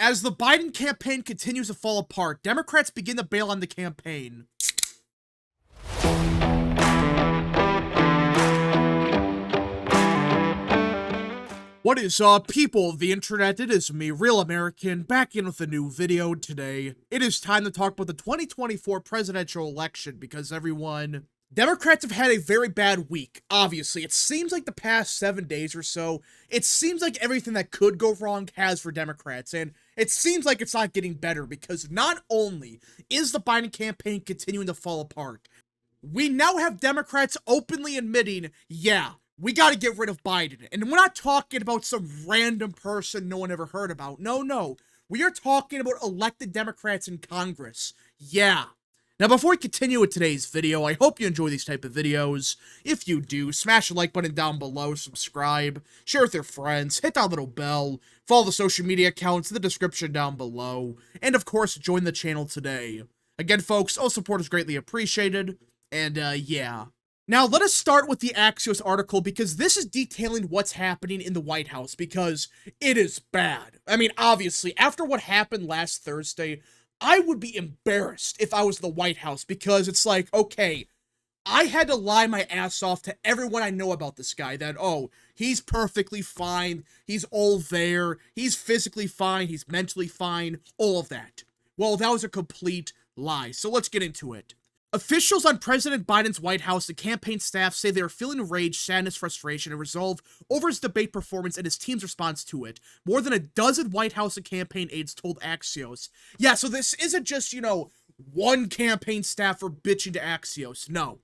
As the Biden campaign continues to fall apart, Democrats begin to bail on the campaign. What is up, people of the internet? It is me, Real American, back in with a new video today. It is time to talk about the 2024 presidential election because Democrats have had a very bad week, obviously. It seems like the past 7 days or so, it seems like everything that could go wrong has for Democrats, and it seems like it's not getting better because not only is the Biden campaign continuing to fall apart, we now have Democrats openly admitting, yeah, we gotta get rid of Biden. And we're not talking about some random person no one ever heard about. No. We are talking about elected Democrats in Congress. Yeah. Now, before we continue with today's video, I hope you enjoy these type of videos. If you do, smash the like button down below, subscribe, share with your friends, hit that little bell, follow the social media accounts in the description down below, and of course, join the channel today. Again, folks, all support is greatly appreciated, and yeah. Now, let us start with the Axios article because this is detailing what's happening in the White House because it is bad. I mean, obviously, after what happened last Thursday, I would be embarrassed if I was the White House because it's like, okay, I had to lie my ass off to everyone I know about this guy that, oh, he's perfectly fine, he's all there, he's physically fine, he's mentally fine, all of that. Well, that was a complete lie, so let's get into it. Officials on President Biden's White House and campaign staff say they are feeling rage, sadness, frustration, and resolve over his debate performance and his team's response to it. More than a dozen White House and campaign aides told Axios. Yeah, so this isn't just, one campaign staffer bitching to Axios. No.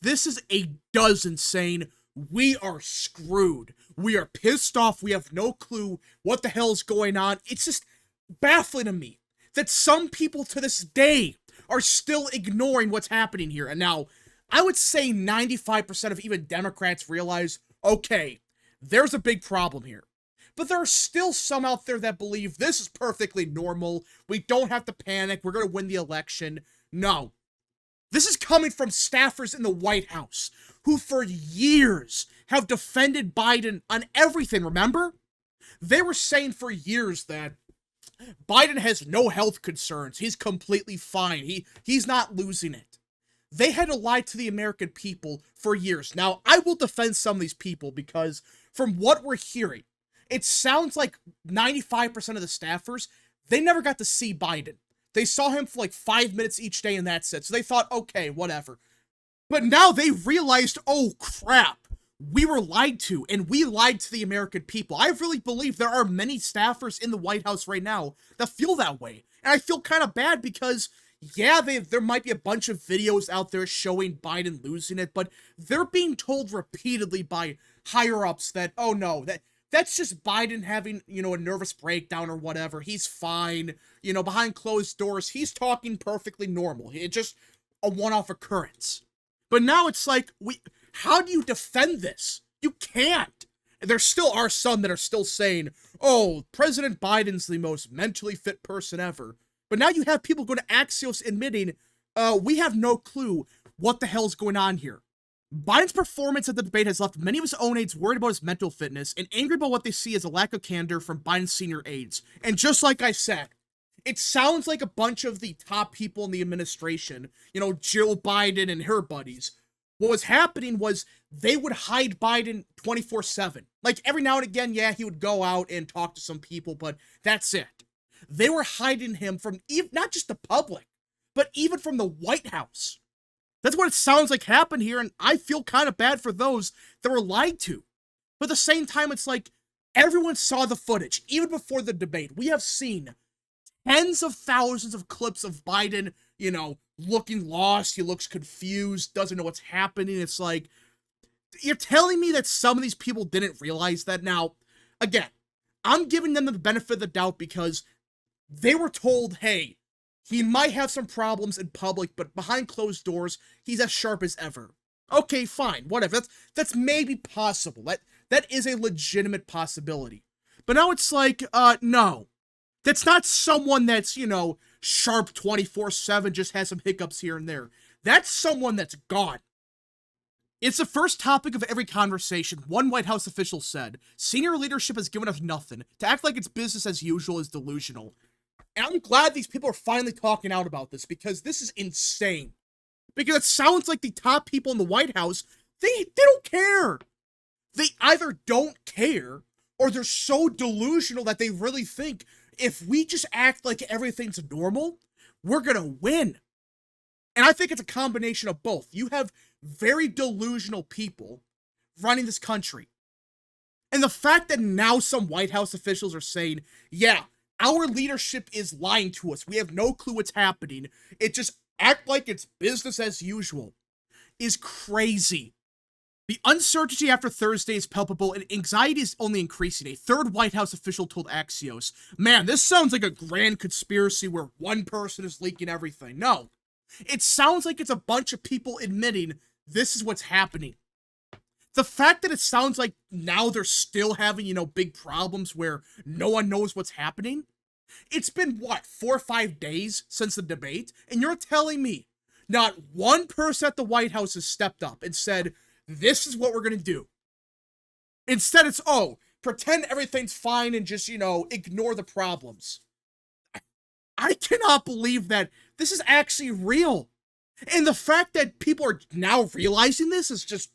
This is a dozen saying, we are screwed. We are pissed off. We have no clue what the hell is going on. It's just baffling to me that some people to this day are still ignoring what's happening here. And now, I would say 95% of even Democrats realize, okay, there's a big problem here. But there are still some out there that believe this is perfectly normal. We don't have to panic. We're going to win the election. No. This is coming from staffers in the White House who for years have defended Biden on everything, remember? They were saying for years that Biden has no health concerns. He's completely fine. He's not losing it. They had to lie to the American people for years. Now, I will defend some of these people because from what we're hearing, it sounds like 95% of the staffers, they never got to see Biden. They saw him for like 5 minutes each day and that's it. So they thought, okay, whatever. But now they realized, oh crap. We were lied to, and we lied to the American people. I really believe there are many staffers in the White House right now that feel that way. And I feel kind of bad because, yeah, there might be a bunch of videos out there showing Biden losing it, but they're being told repeatedly by higher-ups that, oh no, that's just Biden having, a nervous breakdown or whatever. He's fine. Behind closed doors, he's talking perfectly normal. It's just a one-off occurrence. But now it's like, how do you defend this? You can't. There still are some that are still saying, oh, President Biden's the most mentally fit person ever. But now you have people go to Axios admitting, we have no clue what the hell's going on here. Biden's performance at the debate has left many of his own aides worried about his mental fitness and angry about what they see as a lack of candor from Biden's senior aides. And just like I said, it sounds like a bunch of the top people in the administration, Jill Biden and her buddies. What was happening was they would hide Biden 24/7. Like every now and again, yeah, he would go out and talk to some people, but that's it. They were hiding him from not just the public, but even from the White House. That's what it sounds like happened here, and I feel kind of bad for those that were lied to. But at the same time, it's like everyone saw the footage, even before the debate. We have seen tens of thousands of clips of Biden, looking lost. He looks confused, doesn't know what's happening. It's like, you're telling me that some of these people didn't realize that? Now, again, I'm giving them the benefit of the doubt because they were told, hey, he might have some problems in public, but behind closed doors, he's as sharp as ever. Okay, fine, whatever. That's maybe possible. That is a legitimate possibility. But now it's like, no. That's not someone that's, sharp 24/7, just has some hiccups here and there. That's someone that's gone. It's the first topic of every conversation. One White House official said, "Senior leadership has given us nothing. To act like it's business as usual is delusional." And I'm glad these people are finally talking out about this, because this is insane. Because it sounds like the top people in the White House, they don't care. They either don't care, or they're so delusional that they really think if we just act like everything's normal, we're gonna win. And I think it's a combination of both. You have very delusional people running this country. And the fact that now some White House officials are saying, yeah, our leadership is lying to us, we have no clue what's happening, it just act like it's business as usual, is crazy. The uncertainty after Thursday is palpable, and anxiety is only increasing. A third White House official told Axios, "Man, this sounds like a grand conspiracy where one person is leaking everything." No. It sounds like it's a bunch of people admitting this is what's happening. The fact that it sounds like now they're still having, big problems where no one knows what's happening. It's been, 4 or 5 days since the debate, and you're telling me not one person at the White House has stepped up and said, this is what we're going to do. Instead, it's, pretend everything's fine and just, ignore the problems. I cannot believe that this is actually real. And the fact that people are now realizing this is just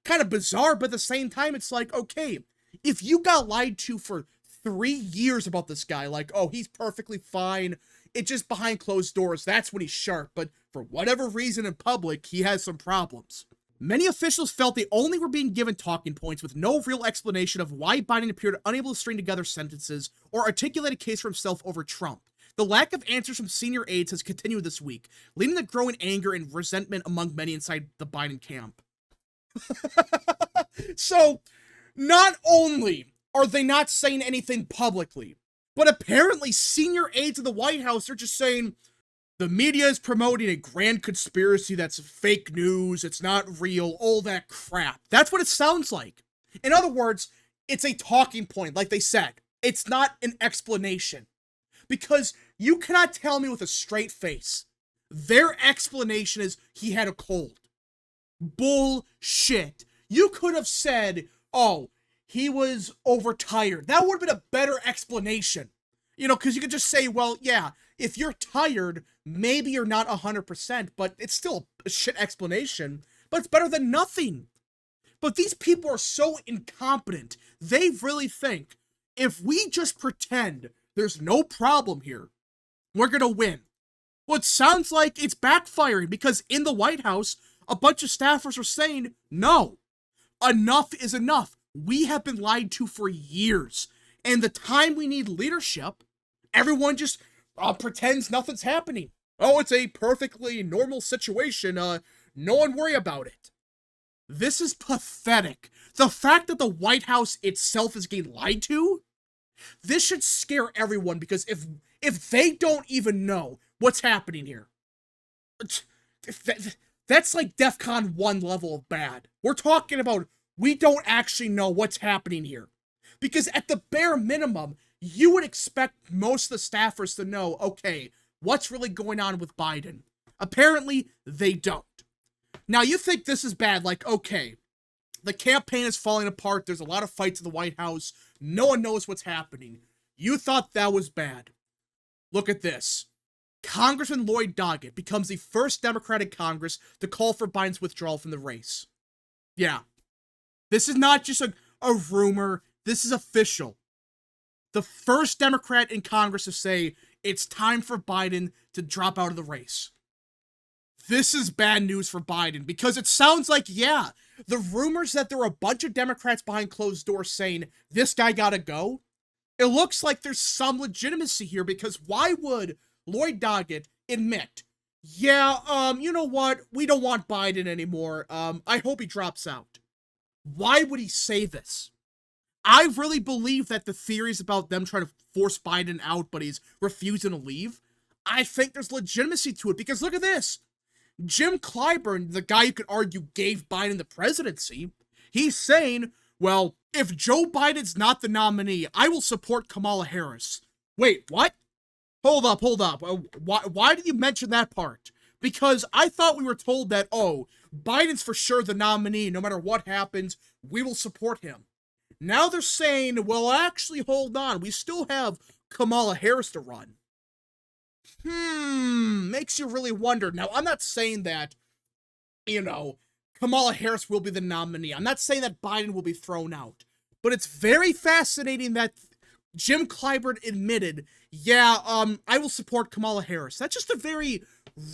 kind of bizarre, but at the same time, it's like, okay, if you got lied to for 3 years about this guy, like, he's perfectly fine, it's just behind closed doors, that's when he's sharp, but for whatever reason in public, he has some problems. Many officials felt they only were being given talking points with no real explanation of why Biden appeared unable to string together sentences or articulate a case for himself over Trump. The lack of answers from senior aides has continued this week, leading to growing anger and resentment among many inside the Biden camp. So, not only are they not saying anything publicly, but apparently senior aides of the White House are just saying, the media is promoting a grand conspiracy that's fake news, it's not real, all that crap. That's what it sounds like. In other words, it's a talking point, like they said. It's not an explanation. Because you cannot tell me with a straight face, their explanation is he had a cold. Bullshit. You could have said, he was overtired. That would have been a better explanation. Because you could just say, well, yeah, if you're tired, maybe you're not 100%, but it's still a shit explanation, but it's better than nothing. But these people are so incompetent. They really think if we just pretend there's no problem here, we're gonna win. Well, it sounds like it's backfiring, because in the White House, a bunch of staffers are saying, no, enough is enough. We have been lied to for years. And the time we need leadership, everyone just pretends nothing's happening. It's a perfectly normal situation. No one worry about it. This is pathetic. The fact that the White House itself is getting lied to, this should scare everyone, because if they don't even know what's happening here, that's like DEFCON 1 level of bad. We're talking about we don't actually know what's happening here. Because at the bare minimum, you would expect most of the staffers to know, okay, what's really going on with Biden? Apparently, they don't. Now, you think this is bad, like, okay, the campaign is falling apart, there's a lot of fights in the White House, no one knows what's happening. You thought that was bad. Look at this. Congressman Lloyd Doggett becomes the first Democratic Congress to call for Biden's withdrawal from the race. Yeah. This is not just a rumor, this is official. The first Democrat in Congress to say it's time for Biden to drop out of the race. This is bad news for Biden, because it sounds like, yeah, the rumors that there are a bunch of Democrats behind closed doors saying this guy gotta go, it looks like there's some legitimacy here, because why would Lloyd Doggett admit, yeah, you know what, we don't want Biden anymore, I hope he drops out. Why would he say this? I really believe that the theories about them trying to force Biden out, but he's refusing to leave, I think there's legitimacy to it, because look at this. Jim Clyburn, the guy you could argue gave Biden the presidency, he's saying, well, if Joe Biden's not the nominee, I will support Kamala Harris. Wait, what? Hold up. Why did you mention that part? Because I thought we were told that, oh, Biden's for sure the nominee, no matter what happens, we will support him. Now they're saying, well, actually, hold on, we still have Kamala Harris to run. Makes you really wonder. Now, I'm not saying that, Kamala Harris will be the nominee. I'm not saying that Biden will be thrown out. But it's very fascinating that Jim Clyburn admitted, yeah, I will support Kamala Harris. That's just a very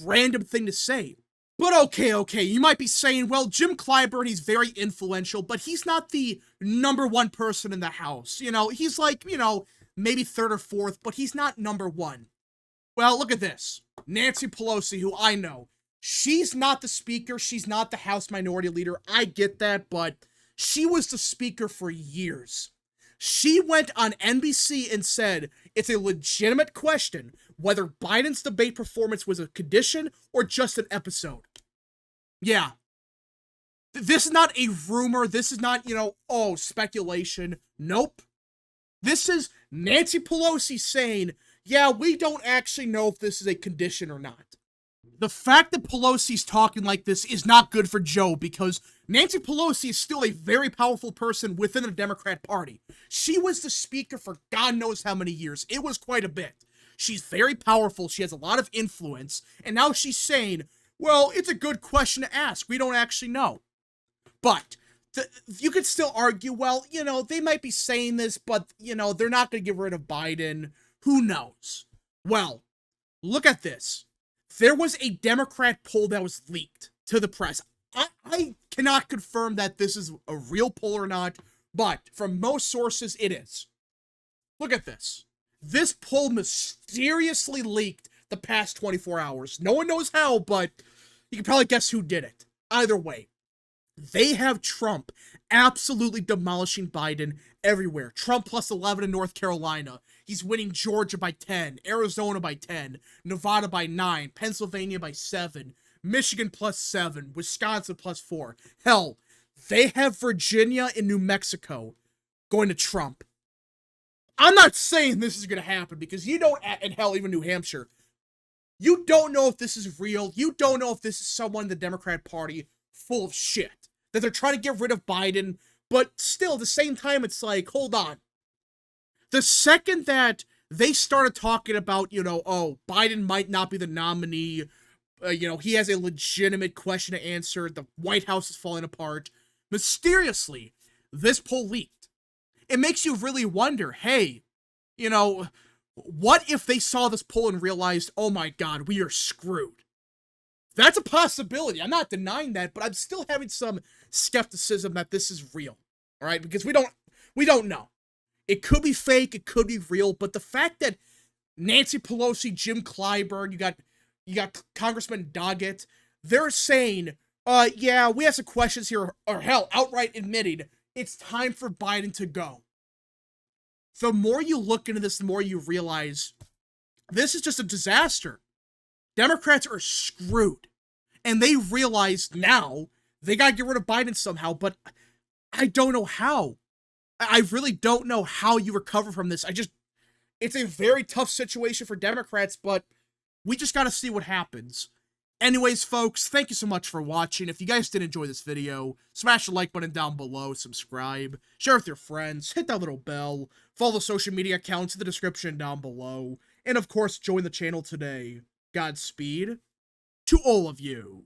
random thing to say. But okay, you might be saying, well, Jim Clyburn, he's very influential, but he's not the number one person in the House. He's like, maybe third or fourth, but he's not number one. Well, look at this. Nancy Pelosi, who I know, she's not the speaker, she's not the House Minority Leader, I get that, but she was the speaker for years. She went on NBC and said it's a legitimate question whether Biden's debate performance was a condition or just an episode. Yeah. This is not a rumor. This is not, speculation. Nope. This is Nancy Pelosi saying, yeah, we don't actually know if this is a condition or not. The fact that Pelosi's talking like this is not good for Joe, because Nancy Pelosi is still a very powerful person within the Democrat Party. She was the speaker for God knows how many years. It was quite a bit. She's very powerful. She has a lot of influence. And now she's saying, well, it's a good question to ask. We don't actually know. But you could still argue, well, they might be saying this, but, they're not going to get rid of Biden. Who knows? Well, look at this. There was a Democrat poll that was leaked to the press. I cannot confirm that this is a real poll or not, but from most sources, it is. Look at this. This poll mysteriously leaked the past 24 hours. No one knows how, but you can probably guess who did it. Either way, they have Trump absolutely demolishing Biden everywhere. Trump plus 11 in North Carolina. He's winning Georgia by 10, Arizona by 10, Nevada by 9, Pennsylvania by 7, Michigan plus 7, Wisconsin plus 4. Hell, they have Virginia and New Mexico going to Trump. I'm not saying this is going to happen because you don't, and hell, even New Hampshire, you don't know if this is real. You don't know if this is someone in the Democrat Party full of shit. That they're trying to get rid of Biden, but still, at the same time, it's like, hold on. The second that they started talking about, Biden might not be the nominee, he has a legitimate question to answer, the White House is falling apart, mysteriously, this poll leaked. It makes you really wonder, hey, what if they saw this poll and realized, oh my God, we are screwed? That's a possibility. I'm not denying that, but I'm still having some skepticism that this is real. All right, because we don't know. It could be fake, it could be real, but the fact that Nancy Pelosi, Jim Clyburn, you got Congressman Doggett, they're saying, yeah, we have some questions here, or hell, outright admitting it's time for Biden to go. The more you look into this, the more you realize this is just a disaster. Democrats are screwed. And they realize now they gotta get rid of Biden somehow, but I don't know how. I really don't know how you recover from this. It's a very tough situation for Democrats, but we just gotta see what happens. Anyways, folks, thank you so much for watching. If you guys did enjoy this video, smash the like button down below, subscribe, share with your friends, hit that little bell, follow the social media accounts in the description down below, and of course, join the channel today. Godspeed to all of you.